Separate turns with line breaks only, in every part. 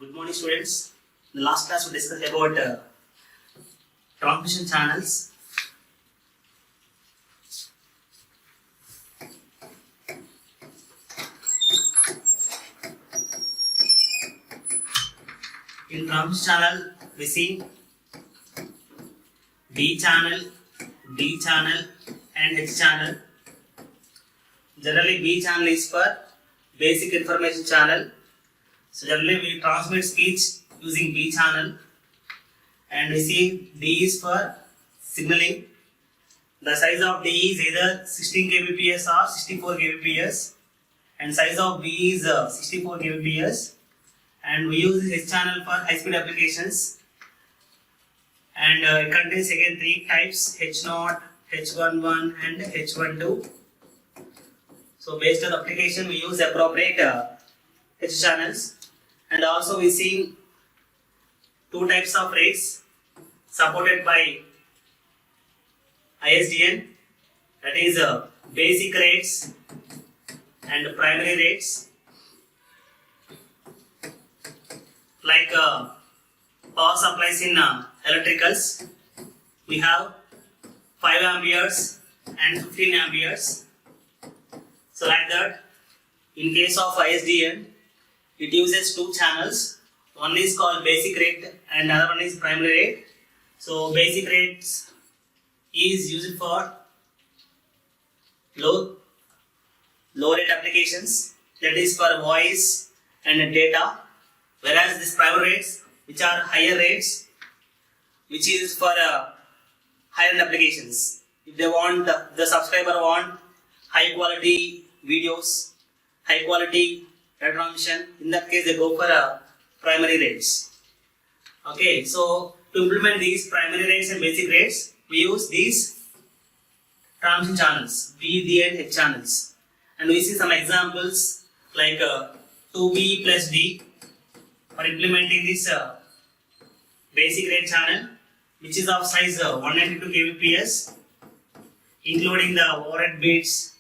Good morning, students. In the last class, we discussed about transmission channels. In transmission channel, we see B channel, D channel, and H channel. Generally, B channel is for basic information channel. So generally we transmit speech using B channel, and we see D is for signaling. The size of D is either 16 kbps or 64 kbps, and size of B is 64 kbps, and we use H channel for high speed applications, and it contains again three types: H0, H11 and H12. So based on the application we use appropriate H channels. And also we see two types of rates supported by ISDN, that is basic rates and primary rates. Like power supplies in electricals, we have 5 amperes and 15 amperes. So like that, in case of ISDN, it uses two channels. One is called basic rate and another one is primary rate. So basic rates is used for low rate applications, that is for voice and data, whereas this primary rates, which are higher rates, which is for higher end applications. If they want, the subscriber want high quality videos, high quality data transmission, in that case they go for primary rates. Okay, so to implement these primary rates and basic rates, we use these transmission channels, B, D and H channels. And we see some examples like 2B plus D for implementing this basic rate channel, which is of size 192 kbps, including the overhead bits,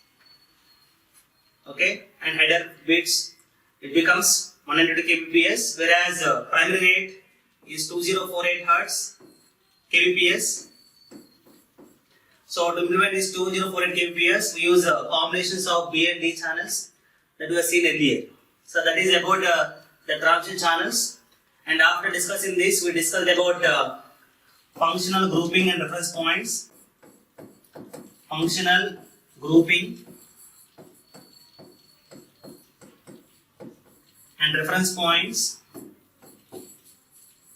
okay, and header bits. It becomes 192 kbps, whereas primary rate is 2048 Hz kbps. So to implement this 2048 kbps, we use combinations of B and D channels that we have seen earlier. So that is about the transmission channels. And after discussing this, we discussed about functional grouping and reference points. Functional grouping and reference points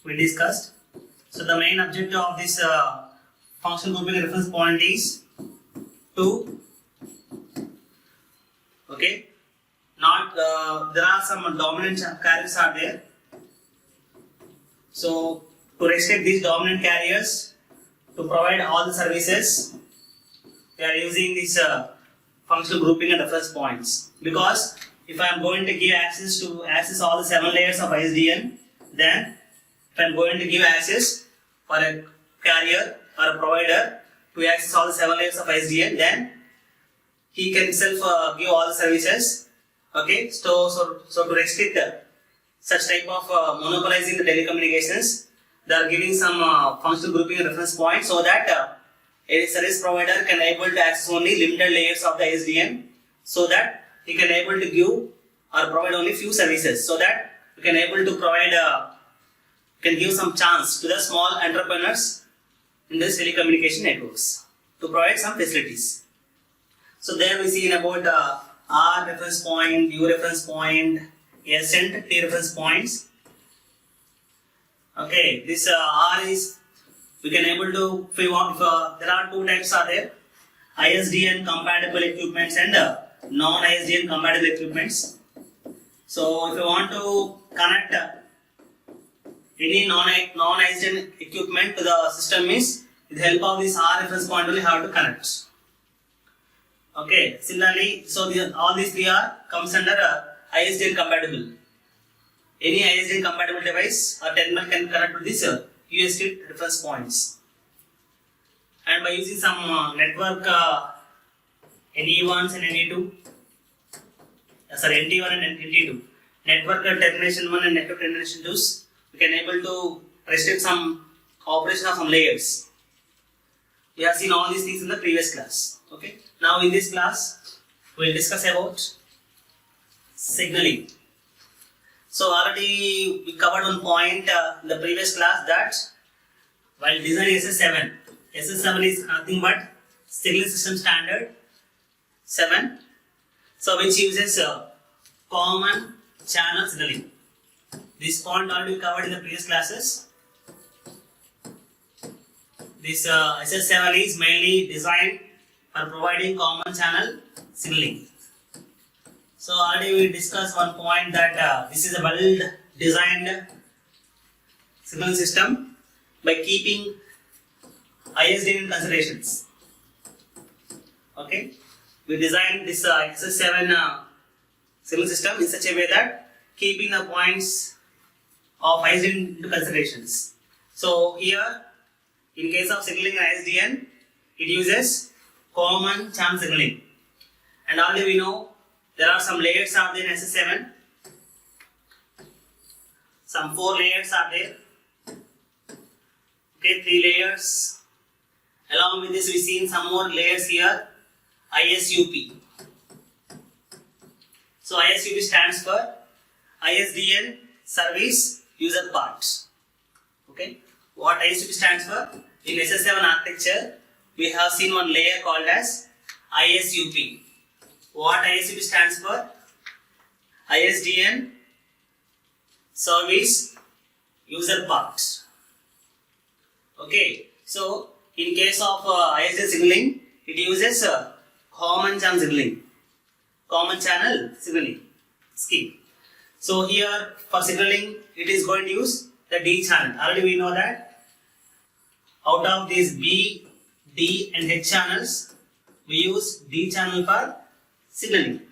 we discussed. So the main objective of this functional grouping and reference point is to, okay, not there are some dominant carriers are there. So to restrict these dominant carriers to provide all the services, we are using this functional grouping and reference points. Because if I am going to give access all the 7 layers of ISDN, then if I am going to give access for a carrier or a provider to access all the 7 layers of ISDN, then he can himself give all the services. Okay, so to restrict such type of monopolizing the telecommunications, they are giving some functional grouping and reference points, so that a service provider can able to access only limited layers of the ISDN, so that he can able to give or provide only few services, so that we can able to provide can give some chance to the small entrepreneurs in this telecommunication networks to provide some facilities. So there we see about R reference point, U reference point, S and T reference points. Okay, this R is we can able to, if we want, there are two types are there: ISDN compatible equipments and non-ISDN compatible equipments. So if you want to connect any non-ISDN equipment to the system, means with the help of this R reference point only have to connect. Okay, similarly, so all these three are comes under ISDN compatible. Any ISDN compatible device or terminal can connect to this USD reference points. And by using some network NE1s and NE2, NT1 and NT2, network termination 1 and network termination 2, we can able to restrict some operation of some layers. We have seen all these things in the previous class. Okay. Now in this class, we will discuss about signaling. So already we covered one point in the previous class that while designing SS7, SS7 is nothing but signal system standard 7, so which uses common channel signaling. This point already covered in the previous classes. This SS7 is mainly designed for providing common channel signaling. So already we discussed one point that this is a well designed signal system by keeping ISDN in considerations. Okay, we designed this SS7 signal system in such a way that keeping the points of ISDN into considerations. So here, in case of signaling ISDN, it uses common channel signaling. And already we know there are some layers are there in SS7. Some 4 layers are there. Okay, 3 layers. Along with this, we seen some more layers here. ISUP. So ISUP stands for ISDN Service User Parts. Okay, what ISUP stands for? In SS7 architecture, we have seen one layer called as ISUP. What ISUP stands for? ISDN Service User Parts. Okay, so in case of ISDN signaling, it uses common channel signaling. Common channel signaling scheme. So here for signaling, it is going to use the D channel. Already we know that out of these B, D and H channels, we use D channel for signaling.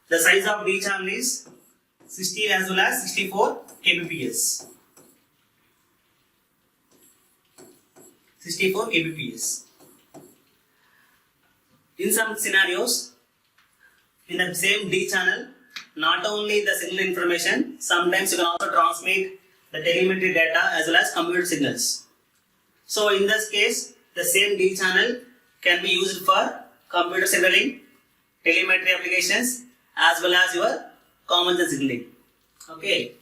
The size of D channel is 16 as well as 64 kbps. 64 kbps. In some scenarios, in the same D channel, not only the signal information, sometimes you can also transmit the telemetry data as well as computer signals. So in this case, the same D channel can be used for computer signaling, telemetry applications as well as your common channel signaling. Okay.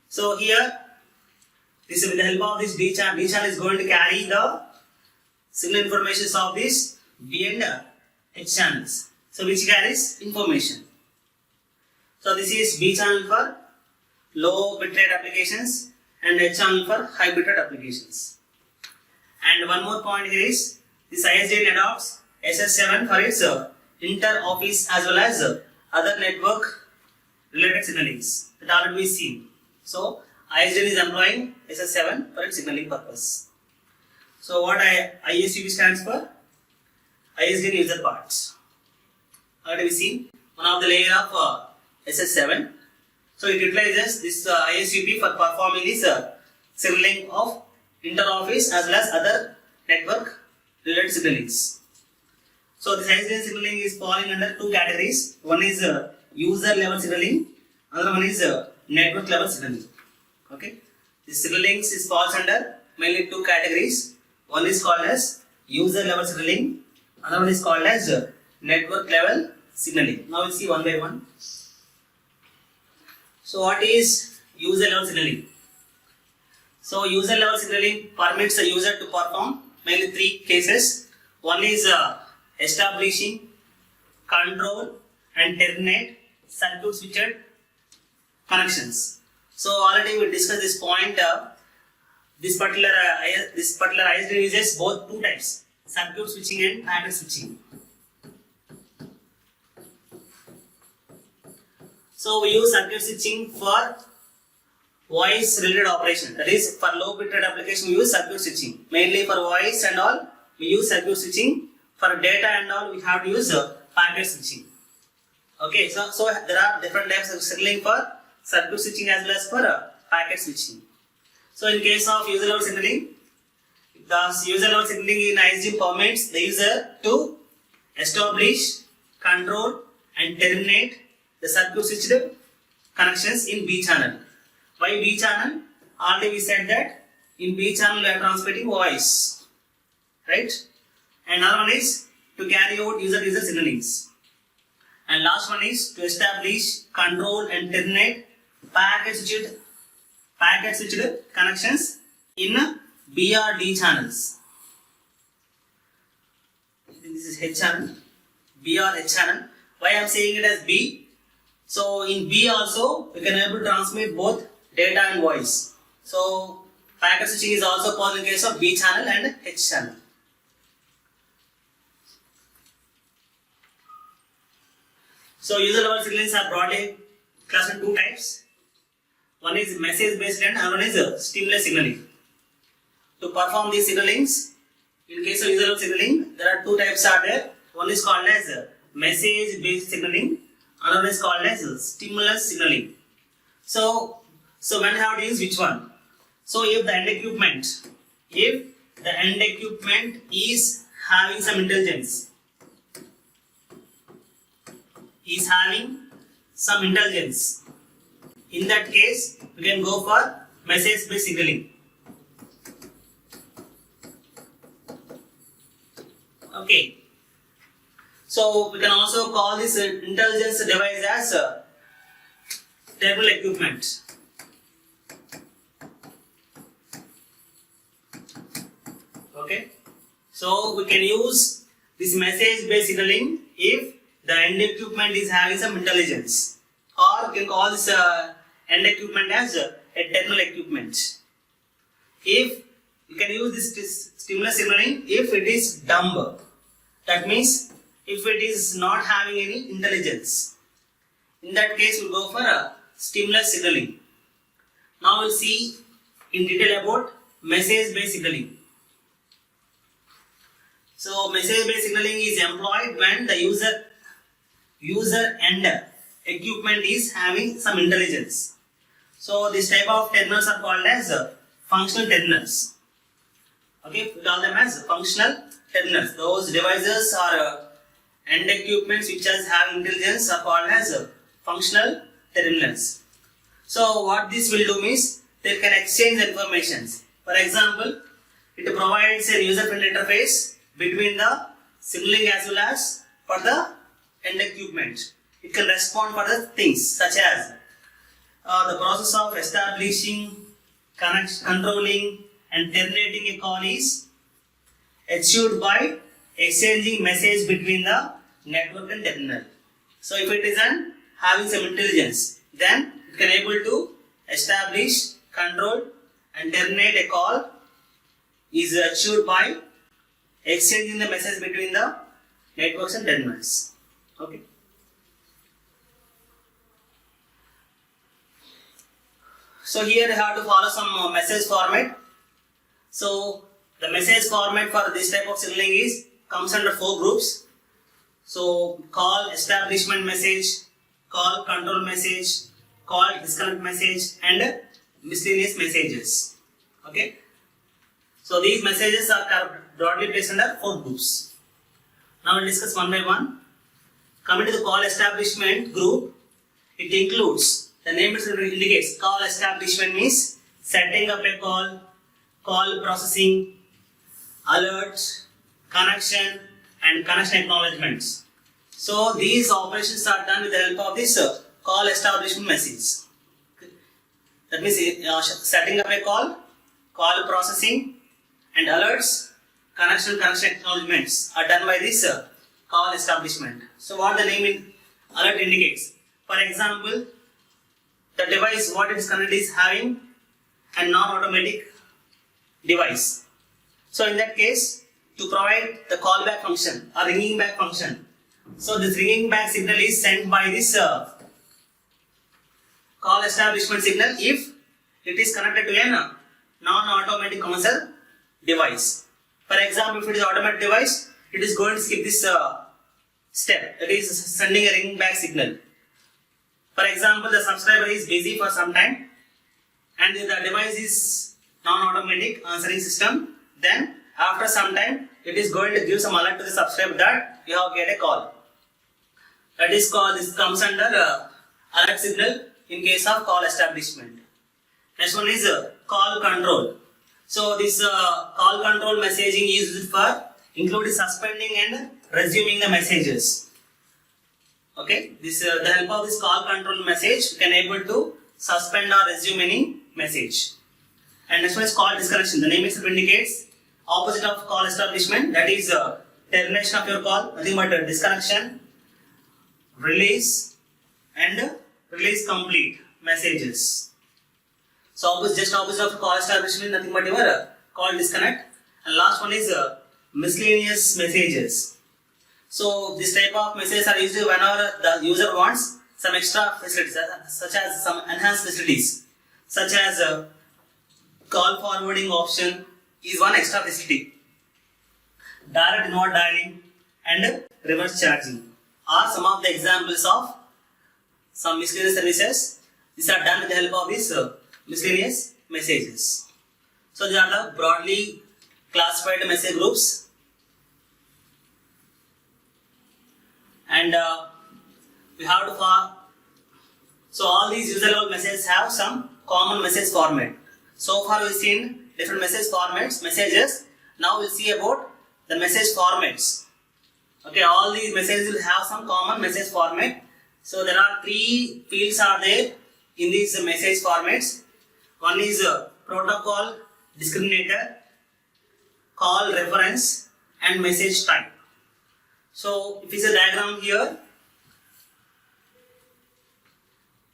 So here, this with the help of this D channel is going to carry the signal information of this B and H channels. So which carries information. So this is B channel for low bitrate applications and H channel for high bitrate applications. And one more point here is this ISDN adopts SS7 for its inter-office as well as other network related signalings that already we seen. So ISDN is employing SS7 for its signaling purpose. So what ISUP stands for? ISDN user parts. Already we seen one of the layer of SS7. So it utilizes this ISUP for performing this signaling of inter-office as well as other network related signalings. So this ISDN signaling is falling under 2 categories. One is user level signaling, another one is network level signaling. Okay, this signaling falls under mainly 2 categories. One is called as user level signaling, another one is called as network level signaling. Now we'll see one by one. So what is user level signaling? So user level signaling permits the user to perform mainly 3 cases. One is establishing, control and terminate circuit switched connections. So already we discussed this point. This particular ISDN uses both 2 types, circuit switching and packet switching. So we use circuit switching for voice related operation. That is for low bitrate application we use circuit switching. Mainly for voice and all we use circuit switching. For data and all we have to use packet switching. Okay, so there are different types of signaling for circuit switching as well as for packet switching. So in case of user level signaling, the user level signaling in ISDN permits the user to establish, control and terminate the circuit switched connections in B channel. Why B channel? Already we said that in B channel we are transmitting voice, right? And another one is to carry out user signalings. And last one is to establish, control and terminate packet switched connections in BRD channels. This is H channel, B or H channel. Why I am saying it as B? So in B also we can able to transmit both data and voice. So packet switching is also possible in case of B channel and H channel. So user level signalings are broadly classified in two types. One is message based and another one is stimulus signaling. To perform these signalings, in case of user level signaling, there are two types are there. One is called as message based signaling, another is called as stimulus signaling. So when have to use which one? So if the end equipment is having some intelligence, in that case we can go for message based signaling. Okay. So we can also call this intelligence device as terminal equipment. Okay. So we can use this message based signaling if the end equipment is having some intelligence, or we can call this end equipment as a terminal equipment. If you can use this stimulus signaling if it is dumb, that means if it is not having any intelligence, in that case we will go for a stimulus signaling. Now we will see in detail about message based signaling. So message based signaling is employed when the user end equipment is having some intelligence. So this type of terminals are called as functional terminals. Okay, we call them as functional terminals. Those devices or end equipments which has have intelligence are called as functional terminals. So what this will do means they can exchange information. For example, it provides a user-friendly interface between the signaling as well as for the end equipment. It can respond for the things such as the process of establishing, controlling and terminating a call is achieved by exchanging message between the network and terminal. So if it isn't having some intelligence, then it can able to establish, control and terminate a call is achieved by exchanging the message between the networks and terminals. Okay. So here you have to follow some message format. So the message format for this type of signaling is comes under 4 groups. So call establishment message, call control message, call disconnect message and miscellaneous messages. Okay. So these messages are broadly placed under 4 groups. Now we'll discuss one by one. Coming to the call establishment group, it includes, the name itself indicates, call establishment means setting up a call, call processing, alert, connection and connection acknowledgements. So these operations are done with the help of this call establishment message. That means setting up a call, call processing and alerts, connection acknowledgements are done by this call establishment. So what the name in alert indicates. For example, the device what it is connected is having a non-automatic device. So in that case, to provide the callback function or ringing back function, so this ringing back signal is sent by this call establishment signal if it is connected to a non-automatic console device. For example, if it is automatic device, it is going to skip this step, that is sending a ring back signal. For example, the subscriber is busy for some time and the device is non-automatic answering system, then after some time it is going to give some alert to the subscriber that you have get a call. That is called, this comes under alert signal in case of call establishment. Next one is call control. So this call control messaging is used for including suspending and resuming the messages. Okay, this the help of this call control message we can able to suspend or resume any message. And next one is call disconnection. The name itself indicates opposite of call establishment, that is termination of your call, nothing but disconnection, release and release complete messages. So just opposite of call establishment, nothing but your call disconnect. And last one is miscellaneous messages. So this type of messages are used whenever the user wants some extra facilities, such as some enhanced facilities, such as call forwarding option is one extra facility. Direct inward dialing and reverse charging are some of the examples of some miscellaneous services. These are done with the help of these miscellaneous messages. So these are the broadly classified message groups, and we have to so all these user level messages have some common message format. So far we've seen different message formats, messages. Now we'll see about the message formats. Okay, all these messages will have some common message format. So there are three fields are there in these message formats. One is protocol discriminator, call reference, and message type. So if it's a diagram here,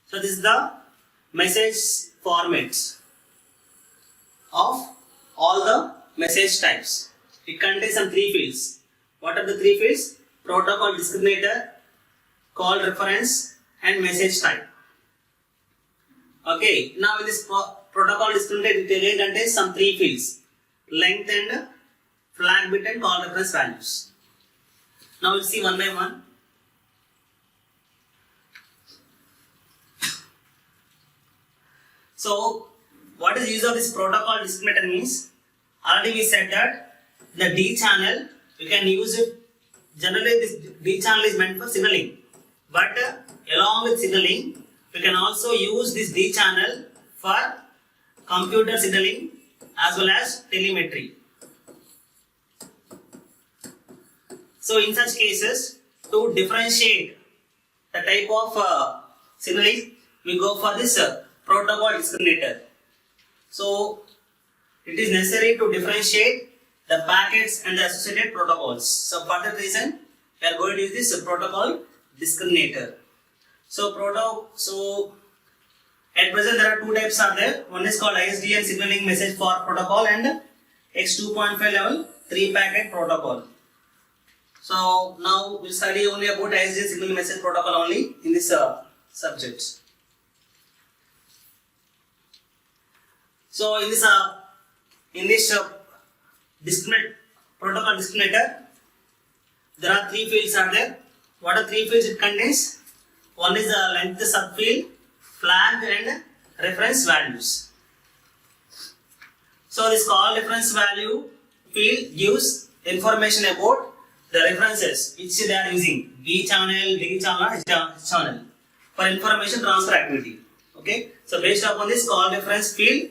so this is the message formats of all the message types. It contains some three fields. What are the three fields? Protocol discriminator, call reference, and message type. Okay, now in this protocol discriminator, it contains some three fields: length and flag bit and call reference values. Now we'll see one by one. So, what is the use of this protocol discriminator means? Already we said that the D channel, we can use it. Generally, this D channel is meant for signaling, but along with signaling, we can also use this D channel for computer signaling as well as telemetry. So, in such cases, to differentiate the type of signaling, we go for this protocol discriminator. So, it is necessary to differentiate the packets and the associated protocols. So, for that reason, we are going to use this protocol discriminator. So, at present there are two types are there. One is called ISDN signaling message for protocol and X2.5 level 3 packet protocol. So, now we'll study only about ISDN signaling message protocol only in this subject. So, in this protocol discriminator, there are three fields are there. What are three fields it contains? One is the length subfield, flag and reference values. So, this call reference value field gives information about the references which they are using, B channel, D channel, H channel for information transfer activity. Okay. So, based upon this call reference field,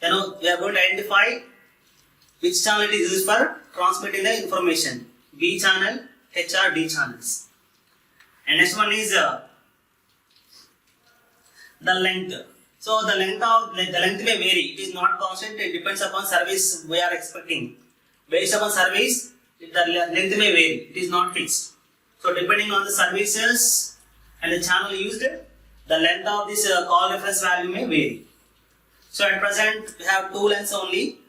we are going to identify which channel it is used for transmitting the information, B channel, H or D channels. And next one is the length. So the length may vary. It is not constant. It depends upon service we are expecting. Based upon service, the length may vary. It is not fixed. So depending on the services and the channel used, the length of this call reference value may vary. So at present we have two lengths only.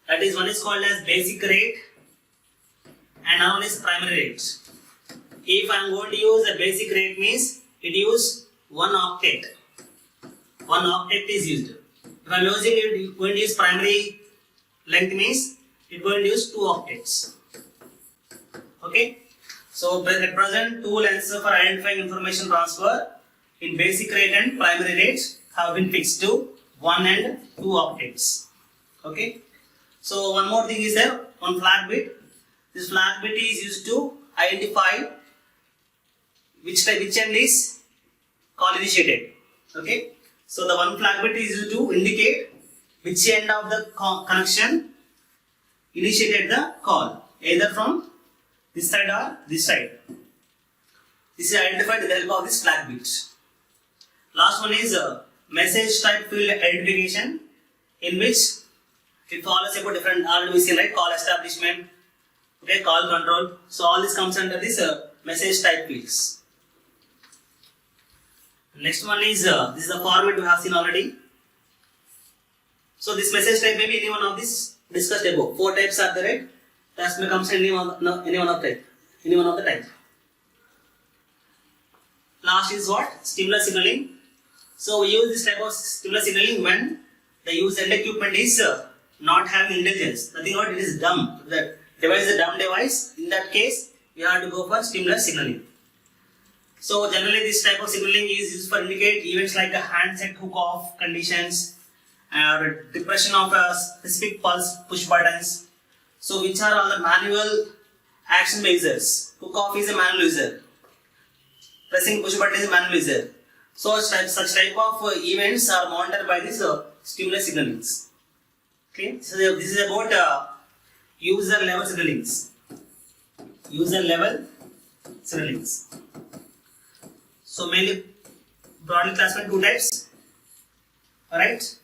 That is, one is called as basic rate and another one is primary rate. If I am going to use a basic rate means it uses 1 octet. 1 octet is used. If I am using it, going to use primary length means it is going to use 2 octets. Okay. So at present, two lengths for identifying information transfer in basic rate and primary rates have been fixed to 1 and 2 octets. Okay. So one more thing is there, one flag bit. This flag bit is used to identify which end is call initiated. Okay. So the one flag bit is used to indicate which end of the connection initiated the call, either from this side or this side. This is identified with the help of this flag bit. Last one is message type field identification, in which it follows about different, already we seen, right? Call establishment, okay, call control. So all this comes under this message type fields. Next one is this is the format we have seen already. So this message type may be any one of this discussed above. 4 types are there, right? That may come any one of the type. Last is what? Stimulus signaling. So we use this type of stimulus signaling when the user end equipment is not having intelligence. Nothing about it is dumb. The device is a dumb device. In that case, we have to go for stimulus signaling. So generally this type of signaling is used for indicate events like a handset hook off conditions or depression of a specific pulse push buttons. So which are all the manual action users. Hook off is a manual user. Pressing push button is a manual user. So such type of events are monitored by this stimulus signalings. Okay, so this is about user level signalings. User level signalings. So mainly broadly classified 2 types. Alright.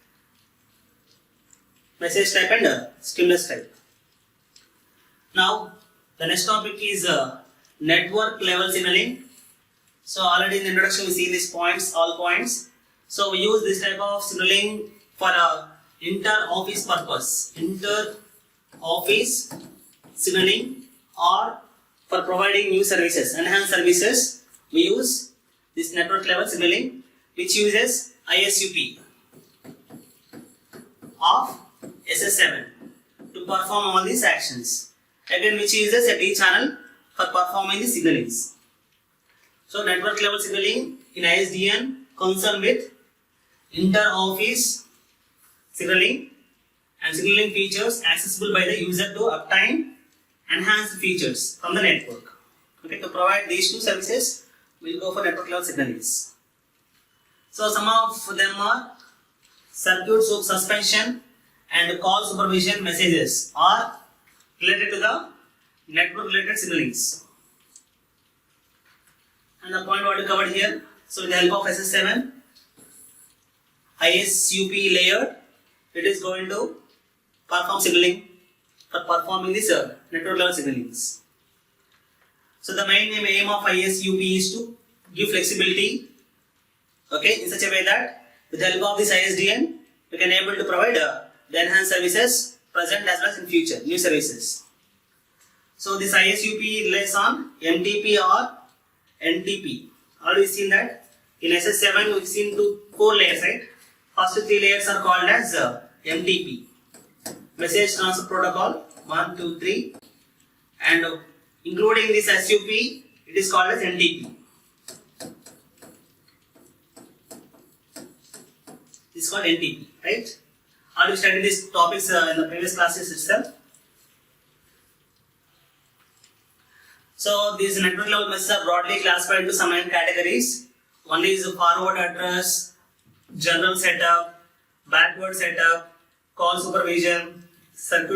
Message type and stimulus type. Now the next topic is network level signaling. So already in the introduction we see these points, all points. So we use this type of signaling for inter-office purpose. Inter-office signaling, or for providing new services, enhanced services. We use this network level signaling, which uses ISUP of SS7 to perform all these actions. Again, which uses a D channel for performing the signalings. So network level signaling in ISDN concerned with inter-office signaling and signaling features accessible by the user to obtain enhanced features from the network. Okay, to provide these 2 services, we will go for network level signalings. So some of them are circuit suspension and call supervision messages are related to the network related signalings. And the point what we covered here. So with the help of SS7 ISUP layer, it is going to perform signaling for performing this network level signalings. So the main aim of ISUP is to give flexibility, okay, in such a way that with the help of this ISDN, we can able to provide the enhanced services present as well as in future, new services. So this ISUP relies on MTP or NTP. Already seen that in SS7 we've seen 4 layers, right? First 3 layers are called as MTP, Message Transfer Protocol 1, 2, 3, and including this SUP, it is called as NTP. This is called NTP, right? Already studied these topics in the previous classes itself. So these network level messages are broadly classified into some categories. One is forward address, general setup, backward setup, call supervision, circuit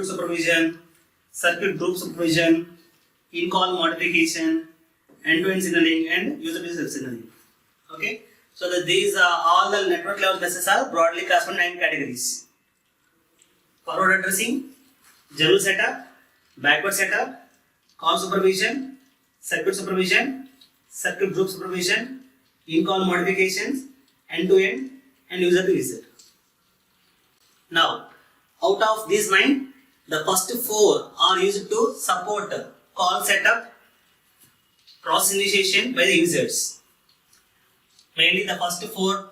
group supervision, in-call modification, end-to-end signaling, and user-to-user signaling. Okay, so these all the network level messages are broadly classified in 9 categories. Forward addressing, general setup, backward setup, call supervision, circuit group supervision, in-call modifications, end-to-end, and user-to-user. Now, out of these 9, the first 4 are used to support call setup, process initiation by the users. Mainly the first 4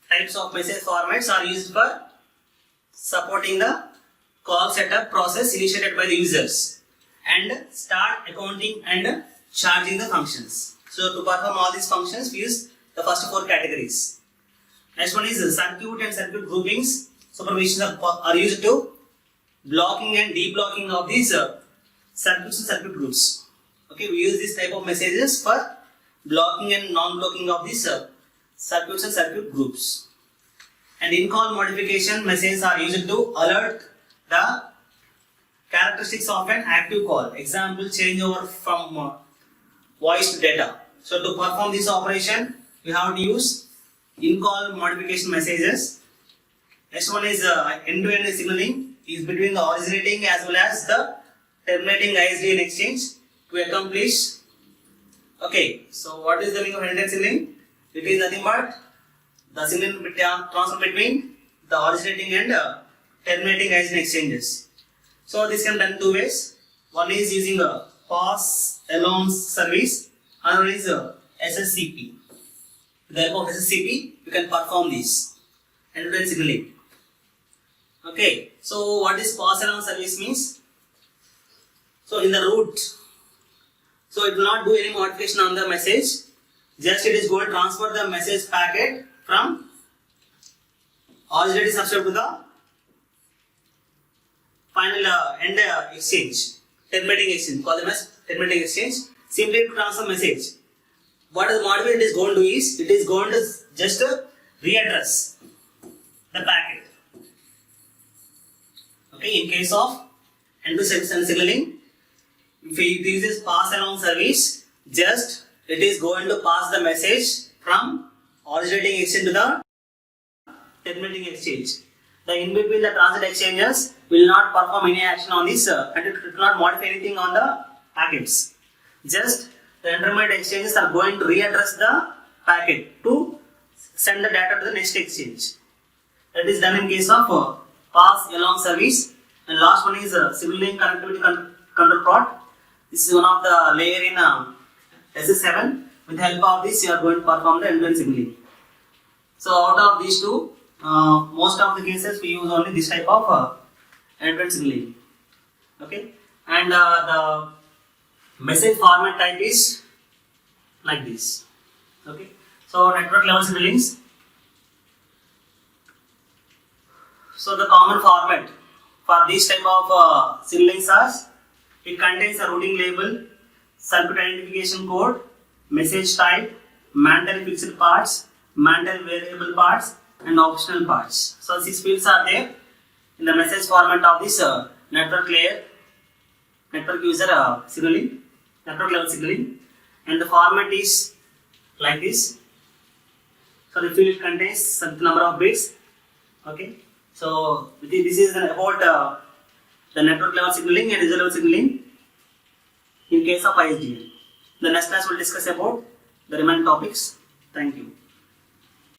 types of message formats are used for supporting the call setup process initiated by the users and start accounting and charging the functions. So to perform all these functions, we use the first 4 categories. Next one is circuit and circuit groupings. Supervisions are used to blocking and deblocking of these circuits and circuit groups. Okay, we use this type of messages for blocking and non-blocking of these circuits and circuit groups. And in-call modification messages are used to alert the characteristics of an active call. Example, changeover from voice to data. So to perform this operation, we have to use in-call modification messages. Next one is end-to-end signaling is between the originating as well as the terminating ISDN exchange to accomplish. Okay, so what is the meaning of end-to-end signaling? It is nothing but the signal transfer between the originating and terminating ISDN exchanges. So this can be done two ways. One is using a pass along service, another is SSCP. With the help of SSCP, you can perform this end-to-end signaling. Okay, so what is pass along service means? So in the root, so it will not do any modification on the message, just it is going to transfer the message packet from originating subscriber to the final end exchange, terminating exchange, call them as terminating exchange, simply to transfer message. What is modified it is going to do is, it is going to just readdress the packet. Okay, in case of end-to-end signaling, if it uses pass along service, just it is going to pass the message from originating exchange to the terminating exchange. The in between the transit exchanges will not perform any action on this and it will not modify anything on the packets. Just the intermediate exchanges are going to readdress the packet to send the data to the next exchange. That is done in case of pass along service. And last one is signaling connectivity control plot. This is one of the layer in SS7. With the help of this, you are going to perform the end-to-end signaling. So out of these two, most of the cases we use only this type of end-to-end signaling. Okay, and the message format type is like this. Okay, so network level signalings. So the common format for this type of signalings are, it contains a routing label, circuit identification code, message type, mandatory fixed parts, mandatory variable parts, and optional parts. So these fields are there in the message format of this network layer, network user signaling, network level signaling, and the format is like this. So the field contains some number of bits. Okay, so this is about the network level signaling and user level signaling in case of ISDN. The next class will discuss about the remaining topics. Thank you.